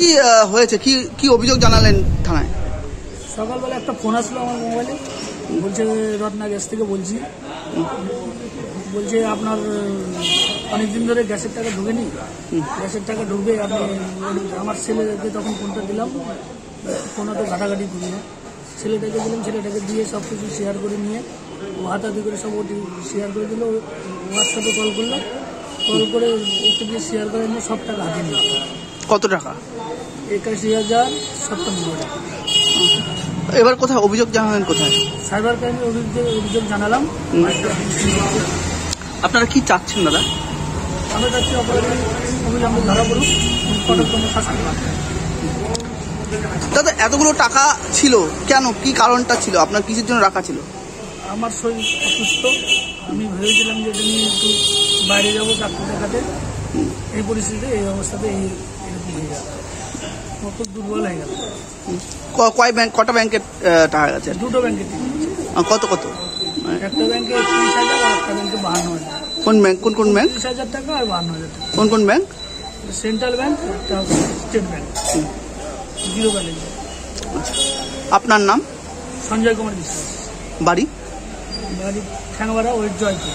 কি হয়েছে, কি কি অভিযোগ জানালেন থানায়? সকালবেলা একটা ফোন আসলো আমার মোবাইলে, বলছে রত্না গ্যাস থেকে বলছি, বলছে আপনার অনেকদিন ধরে গ্যাসের টাকা ঢুকেনি, গ্যাসের টাকা ঢুকবে আপনি। আমার ছেলেকে তখন ফোনটা দিলাম, ফোনে তো ঘাটাঘাটি করি না, ছেলেটাকে দিলাম, ছেলেটাকে দিয়ে সব কিছু শেয়ার করে নিয়ে ও হাতাহাতি করে সব ওটি শেয়ার করে দিল। হোয়াটসঅ্যাপে কল করলো, কল করে ওকে দিয়ে শেয়ার করে নিয়ে সব টাকা হাতে নিল। কত টাকা? 81,097 টাকা। এবার কোথায় অভিযোগ জানালেন? কোথায়? সাইবার ক্রাইমে অভিযোগ জানালাম। আপনারা কি চাচ্ছেন দাদা? আমরা চাচ্ছি অপরাধী অবিলম্বে ধরা পড়ুক, কঠোরতম শাস্তি পাক। দাদা এতগুলো টাকা ছিল কেন, কি কারণটা ছিল, আপনার কিসের জন্য রাখা ছিল? আমার শরীর অসুস্থ, আমি ভেবেছিলাম যে এটা নিয়ে একটু বাইরে যাবো ডাক্তার দেখাতে। এই পরিস্থিতিতে, এই অবস্থাতে এরকম হয়ে গেল, খুব দুর্বল হয়ে গেল। কটা ব্যাংকের টাকা গেছে? দুটো ব্যাংকে। কত কত? একটা ব্যাংকে 30,000 আর একটা ব্যাংকে 52,000। কোন ব্যাংক? কোন ব্যাংক? 30,000 টাকা আর 52,000 টাকা। কোন ব্যাংক? সেন্ট্রাল ব্যাংক, একটা স্টেট ব্যাংক, জিরো ব্যাংক। আপনার নাম? সঞ্জয় কুমার বিশ্বাস। বাড়ি? বাড়ি ঠ্যাংবাড়া, ওয়েস্ট জয়পুর।